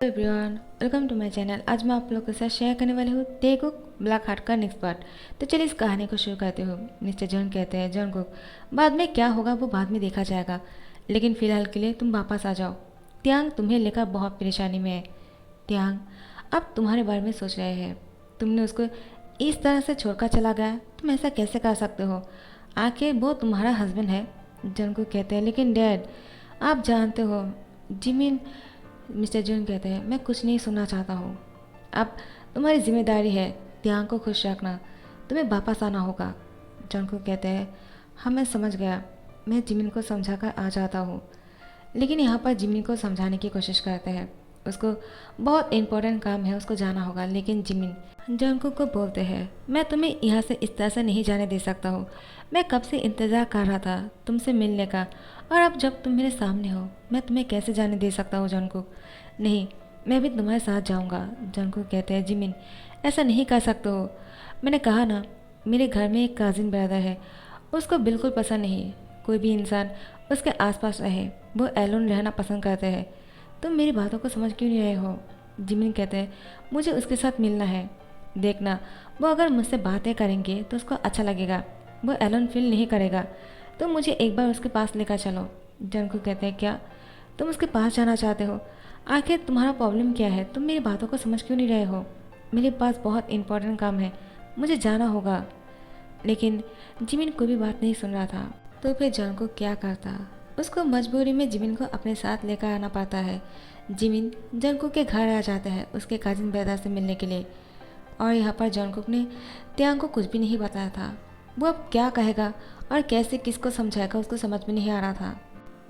Hello everyone, welcome to my channel. आज मैं आप लोगों के साथ शेयर करने वाली हूँ तेगुक ब्लैक हार्ट का नेक्स्ट पार्ट। तो चलिए इस कहानी को शुरू करते हो। मिस्टर जॉन कहते हैं, जॉन कुक, बाद में क्या होगा वो बाद में देखा जाएगा, लेकिन फ़िलहाल के लिए तुम वापस आ जाओ। त्यांग तुम्हें लेकर बहुत परेशानी में है। त्यांग अब तुम्हारे बारे में सोच रहे हैं। तुमने उसको इस तरह से छोड़कर चला गया, तुम ऐसा कैसे कर सकते हो? आखिर वो तुम्हारा हस्बैंड है। जॉन कुक कहते हैं, लेकिन डैड आप जानते हो जिमिन। मिस्टर जॉन कहते हैं, मैं कुछ नहीं सुनना चाहता हूँ। अब तुम्हारी जिम्मेदारी है त्यांग को खुश रखना। तुम्हें वापस आना होगा। जॉन को कहते हैं, हाँ मैं समझ गया, मैं जिमिन को समझा कर आ जाता हूँ। लेकिन यहाँ पर जिमिन को समझाने की कोशिश करते हैं। उसको बहुत इम्पोर्टेंट काम है, उसको जाना होगा। लेकिन जिमिन जॉनकुक को बोलते हैं, मैं तुम्हें यहाँ से इस तरह से नहीं जाने दे सकता हूँ। मैं कब से इंतज़ार कर रहा था तुमसे मिलने का, और अब जब तुम मेरे सामने हो मैं तुम्हें कैसे जाने दे सकता हूँ जॉनकुक? नहीं, मैं भी तुम्हारे साथ जाऊँगा। जॉनकुक कहते हैं, जिमिन ऐसा नहीं कर सकते हो। मैंने कहा ना, मेरे घर में एक कज़िन ब्रदर है, उसको बिल्कुल पसंद नहीं कोई भी इंसान उसके आसपास रहे। वो एलोन रहना पसंद करते हैं। तुम मेरी बातों को समझ क्यों नहीं रहे हो? जिमिन कहते हैं, मुझे उसके साथ मिलना है। देखना, वो अगर मुझसे बातें करेंगे तो उसको अच्छा लगेगा, वो एलोन फील नहीं करेगा। तो मुझे एक बार उसके पास लेकर चलो। जॉनकुक कहते हैं, क्या तुम उसके पास जाना चाहते हो? आखिर तुम्हारा प्रॉब्लम क्या है? तुम मेरी बातों को समझ क्यों नहीं रहे हो? मेरे पास बहुत इंपॉर्टेंट काम है, मुझे जाना होगा। लेकिन जिमिन कोई भी बात नहीं सुन रहा था। तो फिर जॉनकुक क्या करता? उसको मजबूरी में जिमिन को अपने साथ लेकर आना पड़ता है। जिमिन जॉनकुक के घर आ जाता है उसके कजिन ब्रदर से मिलने के लिए। और यहाँ पर जॉनकुक ने त्यांग को कुछ भी नहीं बताया था। वो अब क्या कहेगा और कैसे किसको समझाएगा उसको समझ में नहीं आ रहा था।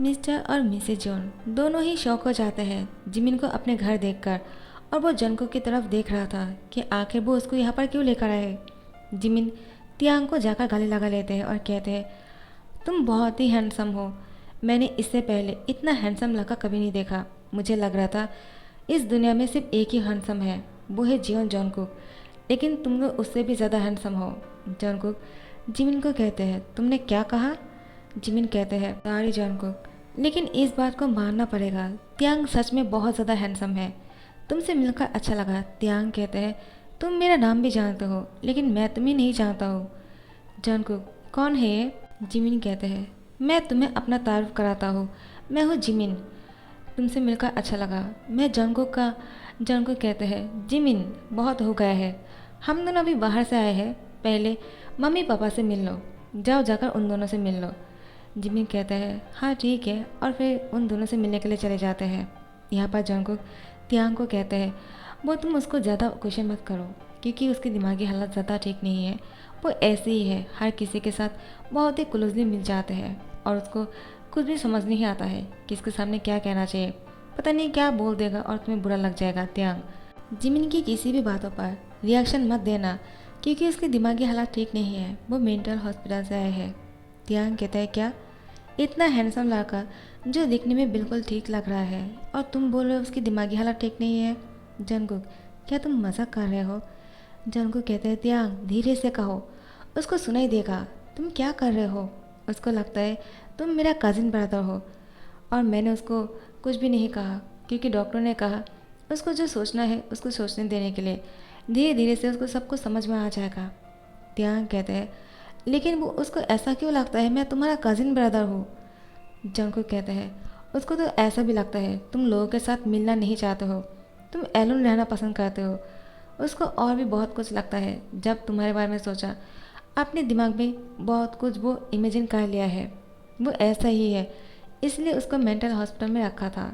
मिस्टर और मिसेज जॉन दोनों ही शौक हो जाते हैं जिमिन को अपने घर देखकर। और वो जॉनकुक की तरफ देख रहा था कि आखिर वो उसको यहाँ पर क्यों लेकर आए। जिमिन त्यांग को जाकर गले लगा लेते हैं और कहते हैं, तुम बहुत ही हैंडसम हो। मैंने इससे पहले इतना हैंडसम लड़का कभी नहीं देखा। मुझे लग रहा था इस दुनिया में सिर्फ एक ही हैंडसम है, वो है जियोन जॉनकुक। लेकिन तुम लोग उससे भी ज़्यादा हैंडसम हो। जॉनकुक जिमिन को कहते हैं, तुमने क्या कहा? जिमिन कहते हैं, सॉरी जॉनकुक, लेकिन इस बात को मानना पड़ेगा, त्यांग सच में बहुत ज़्यादा हैंडसम है। तुमसे मिलकर अच्छा लगा। त्यांग कहते हैं, तुम मेरा नाम भी जानते हो, लेकिन मैं तुम्हें नहीं जानता हूँ। जॉनकुक, कौन है ये? जिमिन कहते हैं, मैं तुम्हें अपना तारुफ कराता हूँ, मैं हूँ जिमिन। तुमसे मिलकर अच्छा लगा, मैं जॉनकुक का। जॉनकुक कहते हैं, जिमिन बहुत हो गया है, हम दोनों अभी बाहर से आए हैं, पहले मम्मी पापा से मिल लो। जाओ जाकर उन दोनों से मिल लो। जिमिन कहता है, हाँ ठीक है, और फिर उन दोनों से मिलने के लिए चले जाते हैं। यहाँ पर जॉनकुक त्यांग को कहते हैं, वो तुम उसको ज़्यादा क्वेश्चन मत करो, क्योंकि उसकी दिमागी हालत ज़्यादा ठीक नहीं है। वो ऐसे ही है, हर किसी के साथ बहुत ही क्लोजली मिल जाते हैं और उसको कुछ भी समझ नहीं आता है कि इसके सामने क्या कहना चाहिए। पता नहीं क्या बोल देगा और तुम्हें बुरा लग जाएगा। त्यांग जिमिन की किसी भी बातों पर रिएक्शन मत देना, क्योंकि उसकी दिमागी हालत ठीक नहीं है, वो मेंटल हॉस्पिटल से आए हैं। त्यांग कहता है, क्या? इतना हैंडसम लड़का जो दिखने में बिल्कुल ठीक लग रहा है, और तुम बोल रहे हो उसकी दिमागी हालत ठीक नहीं है? जॉनकुक, क्या तुम मजाक कर रहे हो? जॉनकुक कहते हैं, त्यांग धीरे से कहो, उसको सुनाई देगा। तुम क्या कर रहे हो? उसको लगता है तुम मेरा कजिन ब्रदर हो, और मैंने उसको कुछ भी नहीं कहा, क्योंकि डॉक्टर ने कहा उसको जो सोचना है उसको सोचने देने के लिए। धीरे धीरे से उसको सब कुछ समझ में आ जाएगा। त्यांग कहते हैं, लेकिन वो उसको ऐसा क्यों लगता है मैं तुम्हारा कजिन ब्रदर हूँ? जॉनकुक कहते हैं, उसको तो ऐसा भी लगता है तुम लोगों के साथ मिलना नहीं चाहते हो, तुम एलोन रहना पसंद करते हो। उसको और भी बहुत कुछ लगता है। जब तुम्हारे बारे में सोचा, अपने दिमाग में बहुत कुछ वो इमेजिन कर लिया है। वो ऐसा ही है, इसलिए उसको मेंटल हॉस्पिटल में रखा था।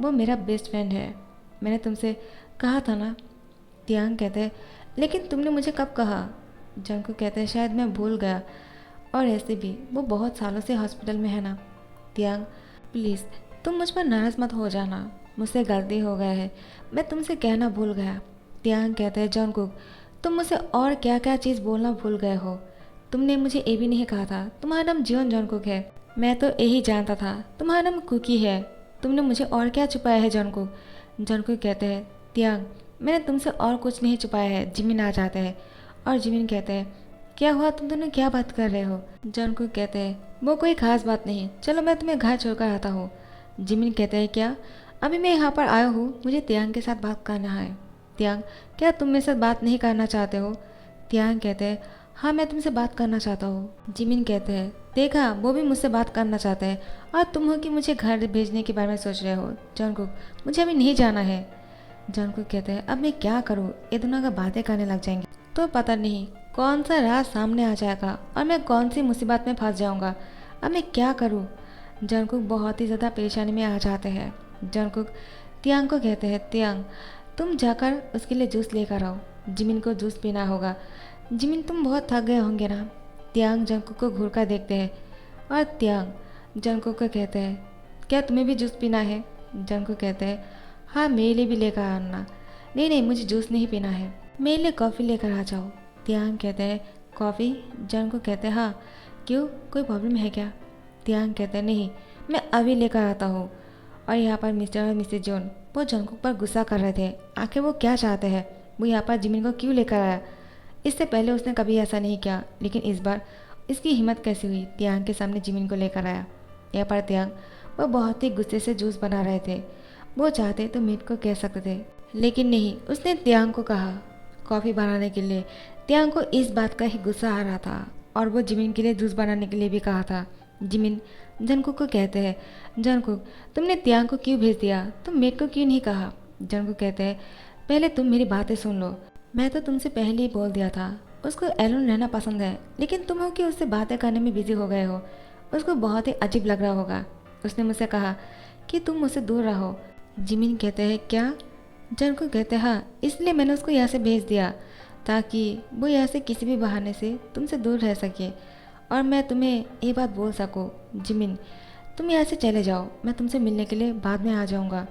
वो मेरा बेस्ट फ्रेंड है, मैंने तुमसे कहा था ना। त्यांग कहते हैं, लेकिन तुमने मुझे कब कहा? जंकु कहते हैं, शायद मैं भूल गया, और ऐसे भी वो बहुत सालों से हॉस्पिटल में है ना। त्यांग, प्लीज़ तुम मुझ पर नाराज़ मत हो जाना, मुझसे गलती हो गया है, मैं तुमसे कहना भूल गया। त्यांग कहते हैं, जॉनकुक तुम मुझसे और क्या क्या चीज़ बोलना भूल गए हो। तुमने मुझे ये भी नहीं कहा था तुम्हारा नाम जियोन जॉनकुक है। मैं तो यही जानता था तुम्हारा नाम कुकी है। तुमने मुझे और क्या छुपाया है जॉनकुक? जॉनकुक कहते हैं, त्यांग मैंने तुमसे और कुछ नहीं छुपाया है। जिमिन आ जाते हैं और जिमिन कहते हैं, क्या हुआ, तुम दोनों क्या बात कर रहे हो? जॉनकुक कहते हैं, वो कोई खास बात नहीं, चलो मैं तुम्हें घर छोड़कर आता हूँ। जिमिन कहते हैं, क्या अभी मैं यहाँ पर आया हूँ, मुझे त्यांग के साथ बात करना है। त्यांग, क्या तुम मेरे साथ बात नहीं करना चाहते हो? त्यांग कहते हैं, हाँ मैं तुमसे बात करना चाहता हूँ। जिमिन कहते हैं, देखा वो भी मुझसे बात करना चाहते हैं और तुम हो कि मुझे घर भेजने के बारे में सोच रहे हो। जंगकुक, मुझे अभी नहीं जाना है। जंगकुक कहते हैं, अब मैं क्या करूँ, ये दोनों अगर बातें करने लग जाएंगे तो पता नहीं कौन सा राज सामने आ जाएगा और मैं कौन सी मुसीबत में फंस जाऊँगा। अब मैं क्या करूँ। जंगकुक बहुत ही ज़्यादा परेशानी में आ जाते हैं। जंगकुक त्यांग को कहते हैं, त्यांग तुम जाकर उसके लिए जूस लेकर आओ, जिमिन को जूस पीना होगा। जिमिन तुम बहुत थक गए होंगे ना। त्यांग जंगकुक को घूर कर देखते हैं और त्यांग जंगकुक को कहते हैं, क्या तुम्हें भी जूस पीना है? जंगकुक कहते हैं, हाँ मेरे लिए भी लेकर आना। नहीं नहीं, मुझे जूस नहीं पीना है, मेरे लिए कॉफ़ी लेकर आ जाओ। त्यांग कहते हैं, कॉफ़ी? जंगकुक कहते हैं, हाँ क्यों, कोई प्रॉब्लम है क्या? त्यांग कहते हैं, नहीं मैं अभी लेकर आता हूँ। और यहाँ पर मिस्टर और मिसेज जोन वो जंगकुक पर गुस्सा कर रहे थे। आखिर वो क्या चाहते हैं, वो यहाँ पर जिमिन को क्यों लेकर आया? इससे पहले उसने कभी ऐसा नहीं किया, लेकिन इस बार इसकी हिम्मत कैसे हुई त्यांग के सामने जिमिन को लेकर आया। यहाँ पर त्यांग वो बहुत ही गुस्से से जूस बना रहे थे। वो चाहते तो मीत को कह सकते थे, लेकिन नहीं, उसने त्यांग को कहा कॉफ़ी बनाने के लिए। त्यांग को इस बात का ही गुस्सा आ रहा था और वो जिमिन के लिए जूस बनाने के लिए भी कहा था। जिमिन जंगकुक को कहते हैं, जंगकुक तुमने त्यांग को क्यों भेज दिया, तुम मेट को क्यों नहीं कहा? जंगकुक कहते हैं, पहले तुम मेरी बातें सुन लो। मैं तो तुमसे पहले ही बोल दिया था उसको एलोन रहना पसंद है, लेकिन तुम हो कि उससे बातें करने में बिजी हो गए हो। उसको बहुत ही अजीब लग रहा होगा। उसने मुझसे कहा कि तुम मुझसे दूर रहो। जिमिन कहते हैं, क्या? जंगकुक कहते हैं, हाँ इसलिए मैंने उसको यहाँ से भेज दिया ताकि वो यहाँ से किसी भी बहाने से तुमसे दूर रह सके और मैं तुम्हें ये बात बोल सकूँ। जिमिन तुम यहाँ से चले जाओ, मैं तुमसे मिलने के लिए बाद में आ जाऊँगा।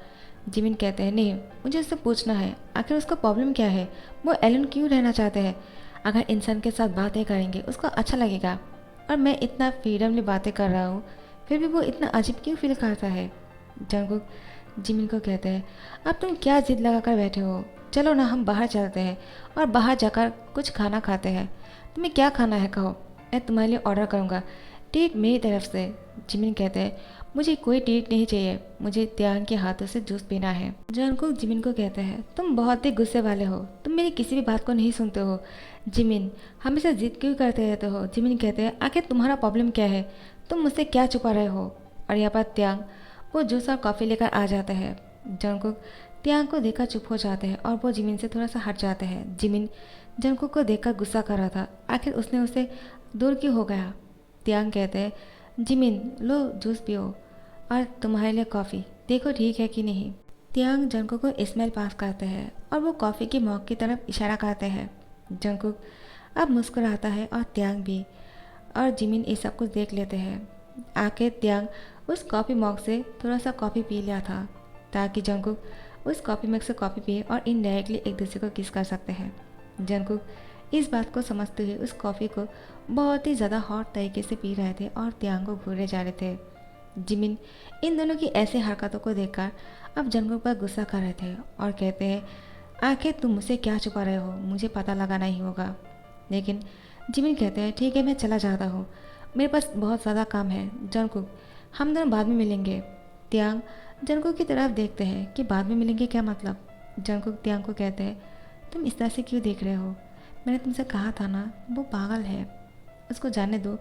जिमिन कहते हैं, नहीं मुझे उससे पूछना है आखिर उसका प्रॉब्लम क्या है, वो एलन क्यों रहना चाहते हैं। अगर इंसान के साथ बातें करेंगे उसको अच्छा लगेगा और मैं इतना फ्रीडमली बातें कर रहा हूँ फिर भी वो इतना अजीब क्यों फील करता है। जंगकुक जिमिन को कहते हैं, अब तुम क्या जिद लगा कर बैठे हो, चलो ना हम बाहर चलते हैं और बाहर जाकर कुछ खाना खाते हैं। तुम्हें क्या खाना है कहो, मैं तुम्हारे लिए ऑर्डर करूँगा, ट्रीट मेरी तरफ से। जिमिन कहते हैं, मुझे कोई ट्रीट नहीं चाहिए, मुझे त्यांग के हाथों से जूस पीना है। जंगकुक जिमिन को कहते हैं, तुम बहुत ही गुस्से वाले हो, तुम मेरी किसी भी बात को नहीं सुनते हो। जिमिन हमेशा जिद क्यों करते रहते हो। जिमिन कहते हैं, आखिर तुम्हारा प्रॉब्लम क्या है, तुम मुझसे क्या छुपा रहे हो। और यहाँ पर त्यांग वो जूस और कॉफ़ी लेकर आ जाता है। जंगकुक त्यांग को देखकर चुप हो जाते हैं और वो जिमिन से थोड़ा सा हट जाते हैं। जिमिन जंगकुक को देखकर गुस्सा कर रहा था, आखिर उसने उसे दूर क्यों हो गया। त्यांग कहते हैं, जिमिन लो जूस पियो और तुम्हारे लिए कॉफ़ी, देखो ठीक है कि नहीं। त्यांग जंगकुक को स्मेल पास करते हैं और वो कॉफ़ी की मॉग की तरफ इशारा करते हैं। जंगकुक अब मुस्कुराता है और त्यांग भी, और जिमिन ये सब कुछ देख लेते हैं। आखिर त्यांग उस कॉफ़ी मॉग से थोड़ा सा कॉफ़ी पी लिया था ताकि जंगकुक उस कॉफ़ी मग से कॉफ़ी पिए और इनडायरेक्टली एक दूसरे को किस कर सकते हैं। जंगकुक इस बात को समझते हुए उस कॉफ़ी को बहुत ही ज़्यादा हॉट तरीके से पी रहे थे और त्यांग को घूरे जा रहे थे। जिमिन इन दोनों की ऐसे हरकतों को देखकर अब जंगकुक पर गुस्सा कर रहे थे और कहते हैं, आखिर तुम मुझसे क्या छुपा रहे हो, मुझे पता लगाना ही होगा। लेकिन जिमिन कहते हैं, ठीक है मैं चला जाता हूँ, मेरे पास बहुत ज़्यादा काम है। जंगकुक हम दोनों बाद में मिलेंगे। त्यांग जंगकुक की तरफ देखते हैं कि बाद में मिलेंगे क्या मतलब। जंगकुक त्यांग को कहते हैं, तुम इस तरह से क्यों देख रहे हो, मैंने तुमसे कहा था ना वो पागल है, उसको जाने दो।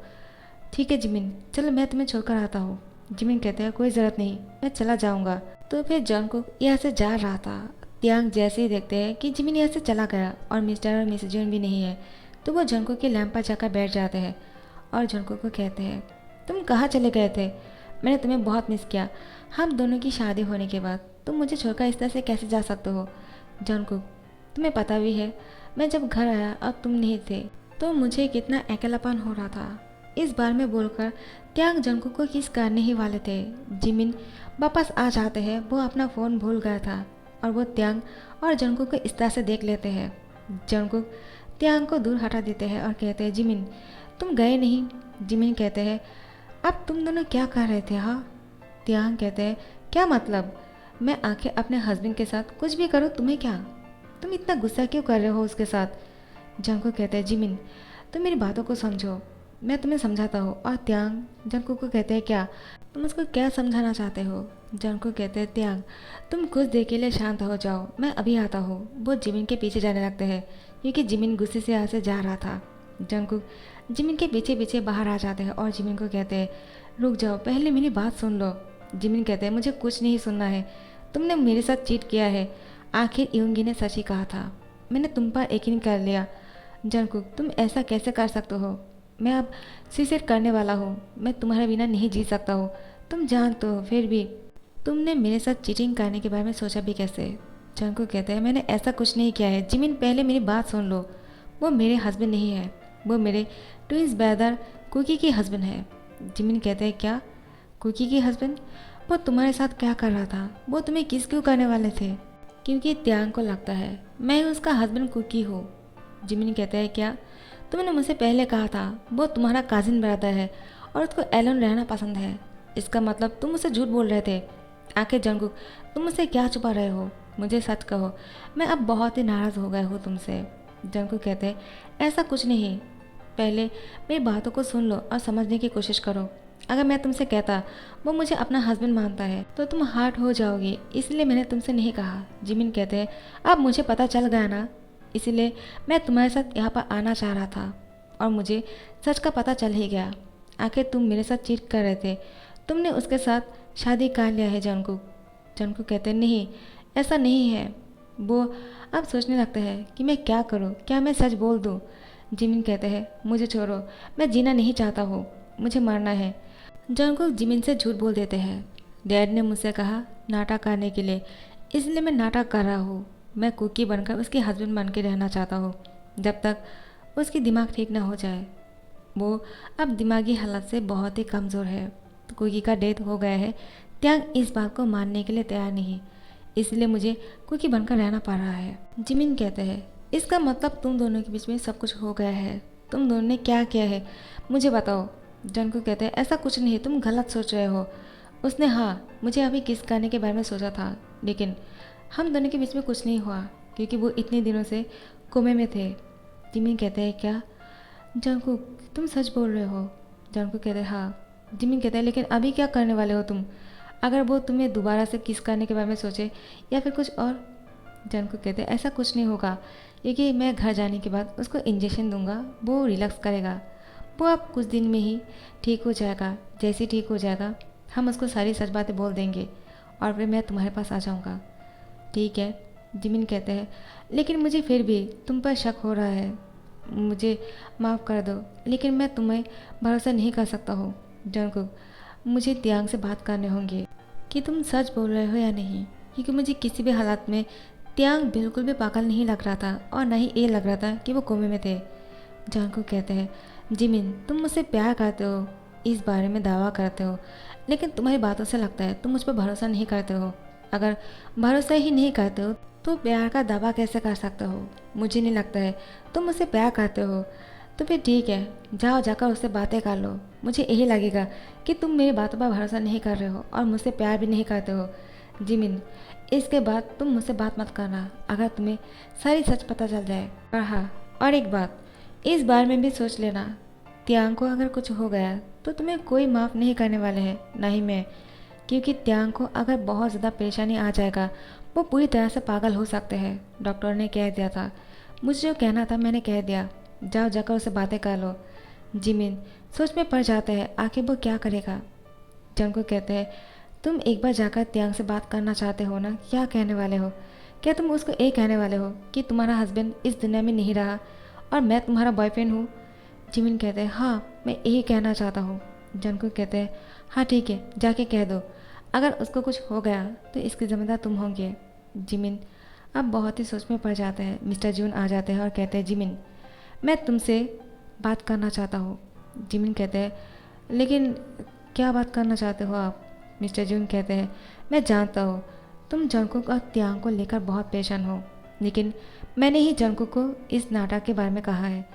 ठीक है जिमिन, चलो मैं तुम्हें छोड़कर आता हूँ। जिमिन कहते हैं, कोई ज़रूरत नहीं, मैं चला जाऊँगा। तो फिर जंगकुक यहाँ से जा रहा था। त्यांग जैसे ही देखते हैं कि जिमिन यहाँ से चला गया और मिस्टर और मिसेज जोन भी नहीं है, तो वो जंगकुक के लैंप पर जाकर बैठ जाते हैं और जंगकुक को कहते हैं, तुम कहाँ चले गए थे, मैंने तुम्हें बहुत मिस किया। हम दोनों की शादी होने के बाद तुम मुझे छोड़कर इस तरह से कैसे जा सकते हो। जंगकुक तुम्हें पता भी है मैं जब घर आया अब तुम नहीं थे तो मुझे कितना अकेलापन हो रहा था। इस बार में बोलकर त्यांग जंगकुक को किस करने ही वाले थे। जिमिन वापस आ जाते हैं, वो अपना फ़ोन भूल गया था और वो त्यांग और जंगकुक को इस तरह से देख लेते हैं। जंगकुक त्यांग को दूर हटा देते हैं और कहते हैं, जिमिन तुम गए नहीं। जिमिन कहते हैं, अब तुम दोनों क्या कर रहे थे। हाँ। त्यांग कहते हैं, क्या मतलब, मैं आके अपने हस्बैंड के साथ कुछ भी करूँ तुम्हें क्या, तुम इतना गुस्सा क्यों कर रहे हो उसके साथ। जंगकुक कहते हैं, जिमिन तुम मेरी बातों को समझो, मैं तुम्हें समझाता हूँ। और त्यांग जंगकुक को कहते हैं, क्या तुम उसको क्या समझाना चाहते हो। जंगकुक कहते हैं त्याग तुम कुछ देर के लिए शांत हो जाओ, मैं अभी आता हूँ। वो जिमिन के पीछे जाने लगते हैं क्योंकि जिमिन गुस्से से यहाँ से जा रहा था। जंगकुक जिमिन के पीछे पीछे बाहर आ जाते हैं और जिमिन को कहते हैं रुक जाओ, पहले मेरी बात सुन लो। जिमिन कहते हैं मुझे कुछ नहीं सुनना है, तुमने मेरे साथ चीट किया है। आखिर यूंगी ने सच ही कहा था, मैंने तुम पर यकीन कर लिया। जंगकुक तुम ऐसा कैसे कर सकते हो? मैं अब सुसाइड करने वाला हूँ, मैं तुम्हारे बिना नहीं जी सकता हूँ, तुम जानते हो, फिर भी तुमने मेरे साथ चीटिंग करने के बारे में सोचा भी कैसे? जंगकुक कहते हैं मैंने ऐसा कुछ नहीं किया है। जिमिन पहले मेरी बात सुन लो, वो मेरे हस्बैंड नहीं है, वो मेरे ट्विंस ब्रदर कुकी की हस्बैंड है। जिमिन कहते हैं क्या? कुकी की हस्बैंड? वो तुम्हारे साथ क्या कर रहा था? वो तुम्हें किस क्यों करने वाले थे? क्योंकि त्यांग को लगता है मैं उसका हस्बैंड कुकी हूँ। जिमिन कहते हैं क्या? तुमने मुझसे पहले कहा था वो तुम्हारा काजिन ब्रदर है और उसको एलोन रहना पसंद है। इसका मतलब तुम मुझसे झूठ बोल रहे थे। आखिर जंगकुक तुम मुझसे क्या छुपा रहे हो? मुझे सच कहो, मैं अब बहुत ही नाराज़ हो गया हूँ तुमसे। जंगकुक कहते हैं ऐसा कुछ नहीं, पहले मेरी बातों को सुन लो और समझने की कोशिश करो। अगर मैं तुमसे कहता वो मुझे अपना हस्बैंड मानता है तो तुम हार्ट हो जाओगी, इसलिए मैंने तुमसे नहीं कहा। जिमिन कहते हैं अब मुझे पता चल गया ना, इसलिए मैं तुम्हारे साथ यहाँ पर आना चाह रहा था और मुझे सच का पता चल ही गया। आखिर तुम मेरे साथ चीट कर रहे थे, तुमने उसके साथ शादी कर लिया है। जंगकुक जंगकुक कहते हैं नहीं, ऐसा नहीं है। वो अब सोचने लगता है कि मैं क्या करूं, क्या मैं सच बोल दूं? जिमिन कहते हैं मुझे छोड़ो, मैं जीना नहीं चाहता हूँ, मुझे मरना है। जंगकुक जिमिन से झूठ बोल देते हैं डैड ने मुझसे कहा नाटक करने के लिए, इसलिए मैं नाटक कर रहा हूँ। मैं कुकी बनकर उसके हस्बैंड बन के रहना चाहता हूँ जब तक उसकी दिमाग ठीक ना हो जाए। वो अब दिमागी हालत से बहुत ही कमज़ोर है। तो कुकी का डेथ हो गया है। त्यांग इस बात को मानने के लिए तैयार नहीं, इसलिए मुझे कुकी बनकर रहना पड़ रहा है। जिमिन कहते हैं इसका मतलब तुम दोनों के बीच में सब कुछ हो गया है, तुम दोनों ने क्या किया है मुझे बताओ। जंगकुक कहते हैं ऐसा कुछ नहीं, तुम गलत सोच रहे हो। उसने हाँ मुझे अभी किस करने के बारे में सोचा था, लेकिन हम दोनों के बीच में कुछ नहीं हुआ क्योंकि वो इतने दिनों से कोमे में थे। जिमिन कहते हैं क्या? जंगकुक तुम सच बोल रहे हो? जंगकुक कहते हैं हाँ। जिमिन कहते हैं लेकिन अभी क्या करने वाले हो तुम, अगर वो तुम्हें दोबारा से किस करने के बारे में सोचे या फिर कुछ और? जंगकुक कहते हैं ऐसा कुछ नहीं होगा क्योंकि मैं घर जाने के बाद उसको इंजेक्शन दूंगा, वो रिलैक्स करेगा, वो अब कुछ दिन में ही ठीक हो जाएगा। जैसे ही ठीक हो जाएगा हम उसको सारी सच बातें बोल देंगे और फिर मैं तुम्हारे पास आ जाऊंगा। ठीक है। जिमिन कहते हैं लेकिन मुझे फिर भी तुम पर शक हो रहा है, मुझे माफ़ कर दो, लेकिन मैं तुम्हें भरोसा नहीं कर सकता हूँ। जंगकुक मुझे त्यांग से बात करने होंगे कि तुम सच बोल रहे हो या नहीं, क्योंकि मुझे किसी भी हालात में त्यांग बिल्कुल भी पागल नहीं लग रहा था और ना ही ये लग रहा था कि वो कोमे में थे। जंगकुक कहते हैं जिमिन तुम मुझसे प्यार करते हो, इस बारे में दावा करते हो, लेकिन तुम्हारी बातों से लगता है तुम मुझ पर भरोसा नहीं करते हो। अगर भरोसा ही नहीं करते हो तो प्यार का दावा कैसे कर सकते हो? मुझे नहीं लगता है तुम मुझसे प्यार करते हो। तो फिर ठीक है, जाओ जाकर उससे बातें कर लो। मुझे यही लगेगा कि तुम मेरी बातों पर भरोसा नहीं कर रहे हो और मुझसे प्यार भी नहीं करते हो। जिमिन इसके बाद तुम मुझसे बात मत करना अगर तुम्हें सारी सच पता चल जाए। और हाँ, और एक बात इस बारे में भी सोच लेना, त्यांग को अगर कुछ हो गया तो तुम्हें कोई माफ़ नहीं करने वाले हैं, ना ही मैं, क्योंकि त्यांग को अगर बहुत ज़्यादा परेशानी आ जाएगा वो पूरी तरह से पागल हो सकते हैं। डॉक्टर ने कह दिया था, मुझे जो कहना था मैंने कह दिया, जाओ जाकर उससे बातें कर लो। जिमिन सोच में पड़ जाते हैं आखिर वो क्या करेगा। जंगकुक कहते हैं तुम एक बार जाकर त्यांग से बात करना चाहते हो ना, क्या कहने वाले हो? क्या तुम उसको ये कहने वाले हो कि तुम्हारा हस्बैंड इस दुनिया में नहीं रहा और मैं तुम्हारा बॉयफ्रेंड हूँ? जिमिन कहते हैं हाँ मैं यही कहना चाहता हूँ। जंगकुक कहते हैं हाँ ठीक है, जाके कह दो, अगर उसको कुछ हो गया तो इसकी जिम्मेदार तुम होंगे। जिमिन अब बहुत ही सोच में पड़ जाते हैं। मिस्टर जून आ जाते हैं और कहते हैं जिमिन मैं तुमसे बात करना चाहता हूँ। जिमिन कहते हैं लेकिन क्या बात करना चाहते हो आप? मिस्टर जून कहते हैं मैं जानता हूँ तुम जंगकुक और त्यांग को लेकर बहुत परेशान हो, लेकिन मैंने ही जंगकुक को इस नाटक के बारे में कहा है।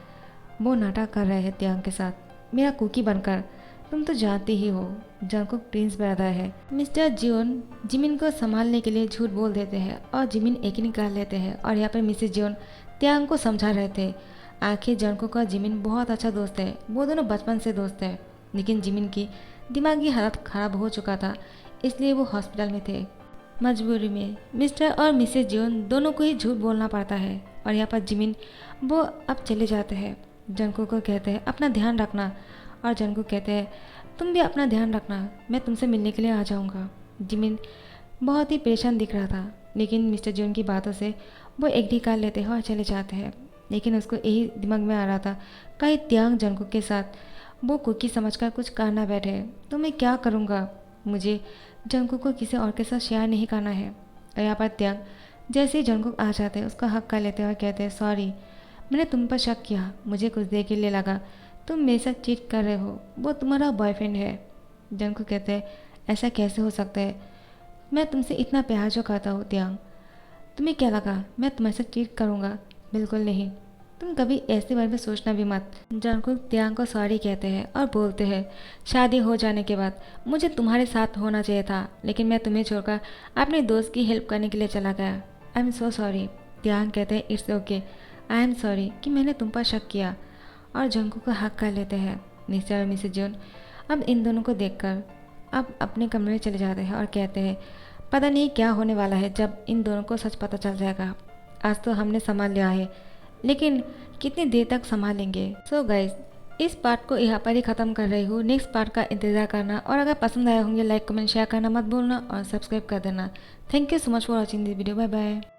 वो नाटक कर रहे हैं त्यांग के साथ मेरा कुकी बनकर, तुम तो जानते ही हो जंगकुक ट्विंस ब्रदर है। मिस्टर जून जिमिन को संभालने के लिए झूठ बोल देते हैं और जिमिन यकीन कर लेते हैं और यहाँ पर मिसेस जून त्यांग को समझा रहे थे। आखिर जंगकुक और जिमिन बहुत अच्छा दोस्त है, वो दोनों बचपन से दोस्त हैं, लेकिन जिमिन की दिमागी हालत खराब हो चुका था, इसलिए वो हॉस्पिटल में थे। मजबूरी में मिस्टर और मिसेस जियोन दोनों को ही झूठ बोलना पड़ता है और यहाँ पर जिमिन वो अब चले जाते हैं। जंगकुक को कहते हैं अपना ध्यान रखना और जंगकुक कहते हैं तुम भी अपना ध्यान रखना, मैं तुमसे मिलने के लिए आ जाऊँगा। जिमिन बहुत ही परेशान दिख रहा था, लेकिन मिस्टर जियोन की बातों से वो एग्री कर लेते हैं और चले जाते हैं। लेकिन उसको यही दिमाग में आ रहा था कहीं त्यांग जंगकुक के साथ वो कुकी समझकर कुछ करना बैठे तो मैं क्या करूँगा। मुझे जंगकुक को किसी और के साथ शेयर नहीं करना है। और यहाँ पर त्यांग जैसे ही जंगकुक आ जाते हैं उसका हक कर लेते हैं और कहते हैं सॉरी, मैंने तुम पर शक किया, मुझे कुछ देर के लिए लगा तुम मेरे साथ चीट कर रहे हो, वो तुम्हारा बॉयफ्रेंड है। जंगकुक कहते हैं ऐसा कैसे हो सकता है, मैं तुमसे इतना प्यार जो करता हूँ त्यांग, तुम्हें क्या लगा मैं तुम्हारे साथ चीट करूँगा? बिल्कुल नहीं, तुम कभी ऐसे बारे में सोचना भी मत। जंगकुक त्यांग को सॉरी कहते हैं और बोलते हैं शादी हो जाने के बाद मुझे तुम्हारे साथ होना चाहिए था, लेकिन मैं तुम्हें छोड़कर अपने दोस्त की हेल्प करने के लिए चला गया। I am so sorry. त्यांग कहते हैं it's okay, I am sorry कि मैंने तुम पर शक किया। और जंगकुक को हक कर लेते हैं। मिस्टर और मिसेस जियोन अब इन दोनों को देखकर अब अपने कमरे में चले जाते हैं और कहते हैं पता नहीं क्या होने वाला है जब इन दोनों को सच पता चल जाएगा। आज तो हमने संभाल लिया है, लेकिन कितनी देर तक संभालेंगे। सो गाइज इस पार्ट को यहाँ पर ही ख़त्म कर रही हूँ। नेक्स्ट पार्ट का इंतज़ार करना और अगर पसंद आया होंगे लाइक कमेंट शेयर करना मत भूलना और सब्सक्राइब कर देना। Thank you so much for watching this video. Bye bye.